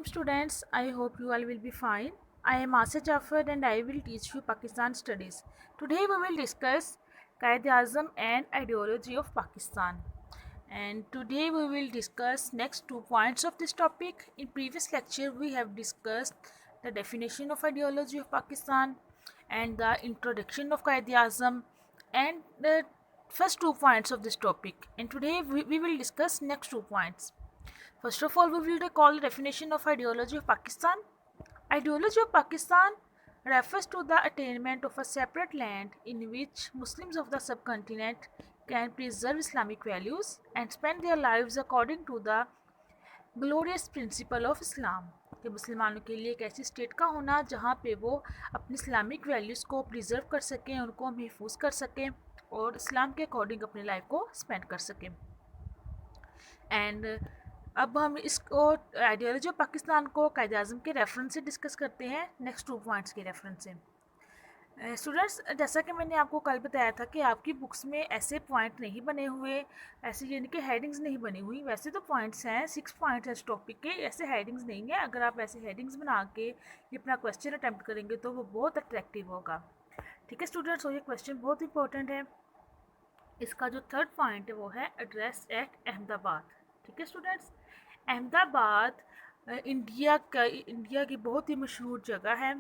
students, I hope you all will be fine. I am Asya Jafar and I will teach you Pakistan studies. Today we will discuss Qaid-e-Azam and ideology of Pakistan. And today we will discuss next 2 points of this topic. In previous lecture we have discussed the definition of ideology of Pakistan and the introduction of Qaid-e-Azam and the first 2 points of this topic. And today we will discuss next 2 points. First of all, we will recall the definition of ideology of Pakistan. Ideology of Pakistan refers to the attainment of a separate land in which Muslims of the subcontinent can preserve Islamic values and spend their lives according to the glorious principle of Islam कि मुसलमानों के लिए एक ऐसी state का होना जहाँ पे वो अपनी इस्लामिक वैल्यूज़ को प्रिजर्व कर सकें, उनको महफूज कर सकें और इस्लाम के अकॉर्डिंग अपनी लाइफ को स्पेंड कर सकें. एंड अब हम इसको आइडियोलॉजी ऑफ पाकिस्तान को कायद-ए-आज़म के रेफरेंस से डिस्कस करते हैं, नेक्स्ट 2 पॉइंट्स के रेफरेंस से. स्टूडेंट्स, जैसा कि मैंने आपको कल बताया था कि आपकी बुक्स में ऐसे पॉइंट नहीं बने हुए, ऐसे यानी कि हेडिंग्स नहीं बनी हुई. वैसे तो पॉइंट्स हैं, 6 पॉइंट्स हैं इस टॉपिक के, ऐसे हेडिंग्स नहीं है. अगर आप ऐसे हेडिंग्स बना के ये अपना क्वेश्चन अटैम्प्ट करेंगे तो वो बहुत अट्रैक्टिव होगा. ठीक है स्टूडेंट्स, और ये क्वेश्चन बहुत इंपॉर्टेंट है. इसका जो थर्ड पॉइंट है वो है एड्रेस एट अहमदाबाद. ठीक है स्टूडेंट्स, अहमदाबाद इंडिया की बहुत ही मशहूर जगह है.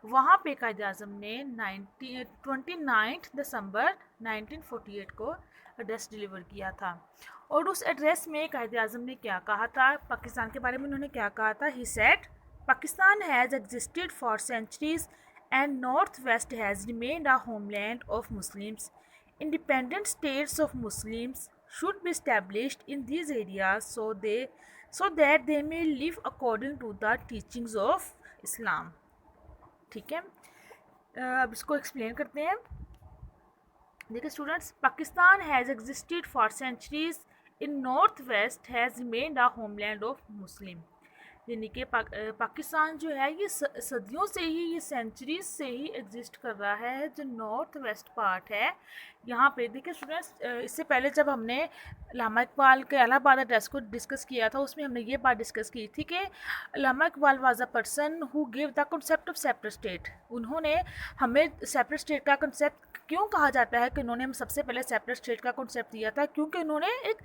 वहाँ पे कायद-ए-आज़म ने 29 दिसंबर 1948 को एड्रेस डिलीवर किया था. और उस एड्रेस में कायद-ए-आज़म ने क्या कहा था, पाकिस्तान के बारे में उन्होंने क्या कहा था. He said Pakistan has existed for centuries and north west has remained a homeland of Muslims. Independent states of Muslims should be established in these areas so that they may live according to the teachings of Islam. ठीक है, अब इसको explain करते हैं. देखिए students, Pakistan has existed for centuries in north west has remained a homeland of Muslim. यानी कि पाकिस्तान जो है ये सदियों से ही, ये सेंचुरीज से ही एग्जिस्ट कर रहा है. जो नॉर्थ वेस्ट पार्ट है यहाँ पे देखिए स्टूडेंट्स, इससे पहले जब हमने अल्लामा इकबाल के इलाहाबाद एड्रेस को डिस्कस किया था उसमें हमने ये बात डिस्कस की थी कि Allama Iqbal was a person who give the concept of separate state. उन्होंने हमें सेपरेट स्टेट का कॉन्सेप्ट क्यों कहा जाता है कि उन्होंने हम सबसे पहले सेपरेट स्टेट का कॉन्सेप्ट दिया था, क्योंकि उन्होंने एक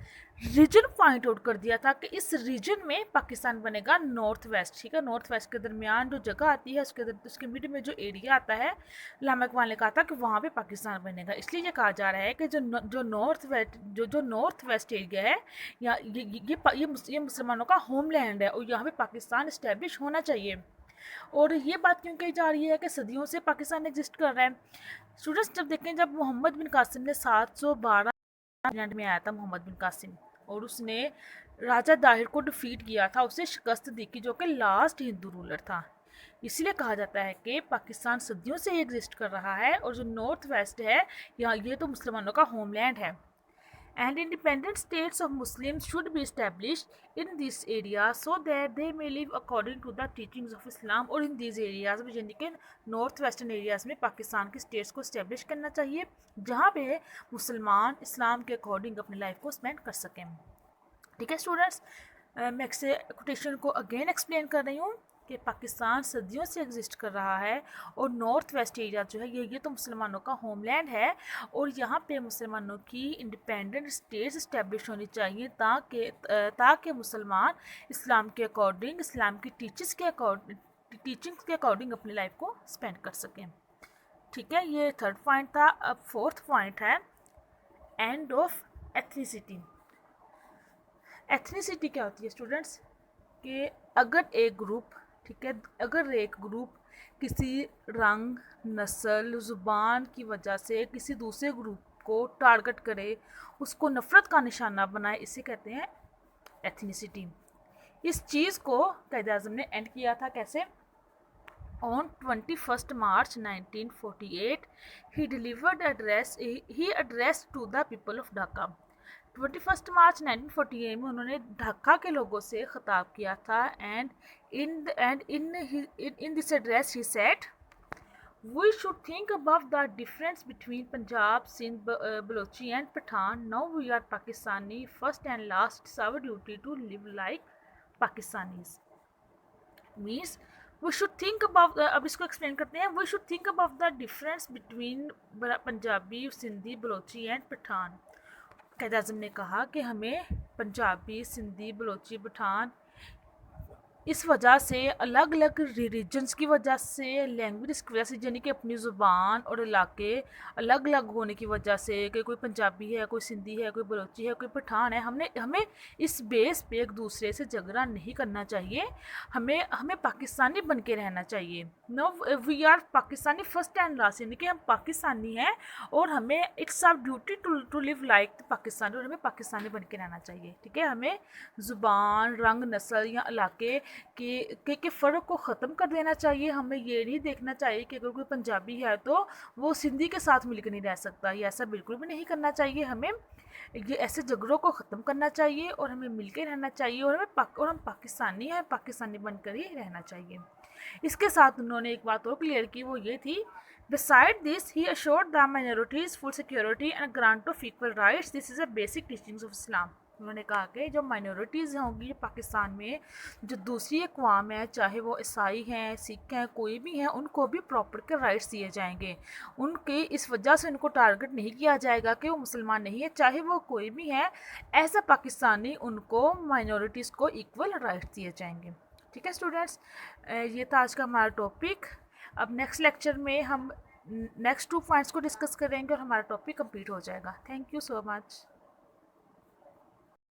रीजन पॉइंट आउट कर दिया था कि इस रीजन में पाकिस्तान बनेगा नॉर्थ वेस्ट. ठीक है, नॉर्थ वेस्ट के दरमियान जो जगह आती है उसके मिड में जो एरिया आता है, अल्लामा इकबाल ने कहा था कि वहाँ पे पाकिस्तान बनेगा. इसलिए ये कहा जा रहा है कि जो नॉर्थ वेस्ट एरिया है या ये मुसलमानों का होमलैंड है और यहाँ पे पाकिस्तान इस्टेब्लिश होना चाहिए. और ये बात क्यों कही जा रही है कि सदियों से पाकिस्तान एग्जिस्ट कर रहा है. स्टूडेंट्स, जब देखें, जब मोहम्मद बिन कासिम ने 712 इंग्लैंड में आया था मोहम्मद बिन कासिम, और उसने राजा दाहिर को डिफीट किया था, उसे शिकस्त दी कि जो कि लास्ट हिंदू रूलर था. इसलिए कहा जाता है कि पाकिस्तान सदियों से ही एग्जिस्ट कर रहा है और जो नॉर्थ वेस्ट है यहाँ ये तो मुसलमानों का होमलैंड है. And independent states of Muslims should be established in this area so that they may live according to the teachings of Islam. और in these areas में यानी कि नॉर्थ वेस्टर्न एरियाज़ में पाकिस्तान की स्टेट्स को इस्टेब्लिश करना चाहिए जहाँ पे मुसलमान इस्लाम के अकॉर्डिंग अपनी लाइफ को स्पेंड कर सकें. ठीक है स्टूडेंट्स, मैं इसे कोटेशन को अगेन एक्सप्लेन कर रही हूँ कि पाकिस्तान सदियों से एग्जिस्ट कर रहा है और नॉर्थ वेस्ट एरिया जो है ये तो मुसलमानों का होमलैंड है और यहाँ पे मुसलमानों की इंडिपेंडेंट स्टेट्स इस्टेब्लिश होनी चाहिए ताकि मुसलमान इस्लाम के अकॉर्डिंग, इस्लाम की टीचिंग्स के अकॉर्डिंग अपनी लाइफ को स्पेंड कर सकें. ठीक है, ये थर्ड पॉइंट था. अब फोर्थ पॉइंट है एंड ऑफ एथनिसिटी. एथनिसिटी क्या होती है स्टूडेंट्स, कि अगर एक ग्रुप, ठीक है, अगर एक ग्रुप किसी रंग, नस्ल, ज़ुबान की वजह से किसी दूसरे ग्रुप को टारगेट करे, उसको नफ़रत का निशाना बनाए, इसे कहते हैं एथनिसिटी. इस चीज़ को कायद-ए-आज़म ने एंड किया था कैसे, on 21 March 1948 he delivered address to the people of Dhaka. 21 March 1948 में उन्होंने ढाका के लोगों से खिताब किया था. And in this address he said we should think about the difference between Punjab, Sindh, Balochi and Pathan. Now we are Pakistani first and last. It's our duty to live like Pakistanis. Means we should think about, अब इसको explain करते हैं, we should think about the difference between Punjabi, Sindhi, Balochi and Pathan. Quaid Azam ने कहा कि हमें पंजाबी, सिंधी, बलोची, पठान इस वजह से अलग अलग रिलीजन्स की वजह से, लैंग्वेज की वजह से, यानी कि अपनी ज़ुबान और इलाके अलग अलग होने की वजह से, कि कोई पंजाबी है, कोई सिंधी है, कोई बलोची है, कोई पठान है, हमें इस बेस पे एक दूसरे से झगड़ा नहीं करना चाहिए। हमें हमें पाकिस्तानी बन के रहना चाहिए। No, we are Pakistani first and last, यानी कि हम पाकिस्तानी हैं और हमें it's our duty to live like Pakistani, और हमें पाकिस्तानी बन के रहना चाहिए। ठीक है, हमें ज़ुबान, रंग, नस्ल या इलाके के फ़र्क को ख़त्म कर देना चाहिए। हमें ये नहीं देखना चाहिए कि अगर कोई पंजाबी है तो वो सिंधी के साथ मिलकर नहीं रह सकता, ये ऐसा बिल्कुल भी नहीं करना चाहिए। हमें ये ऐसे झगड़ों को ख़त्म करना चाहिए और हमें मिलकर रहना चाहिए, और हम पाकिस्तानी हैं, पाकिस्तानी बनकर ही रहना चाहिए। इसके साथ उन्होंने एक बात और क्लियर की, वो ये थी, Beside this, he assured the minorities full security and grant of equal rights. This is a basic teachings of Islam. उन्होंने कहा कि जो माइनॉरिटीज़ होंगी पाकिस्तान में, जो दूसरी अक़वाम है, चाहे वो ईसाई हैं, सिख हैं, कोई भी हैं, उनको भी प्रॉपर के राइट्स दिए जाएंगे। उनके इस वजह से उनको टारगेट नहीं किया जाएगा कि वो मुसलमान नहीं है, चाहे वो कोई भी है, ऐसा पाकिस्तानी, उनको माइनॉरिटीज़ को इक्वल राइट्स दिए जाएंगे। ठीक है स्टूडेंट्स, ये था आज का हमारा टॉपिक। अब नेक्स्ट लेक्चर में हम नेक्स्ट 2 पॉइंट्स को डिस्कस करेंगे और हमारा टॉपिक कंप्लीट हो जाएगा। Thank you so much.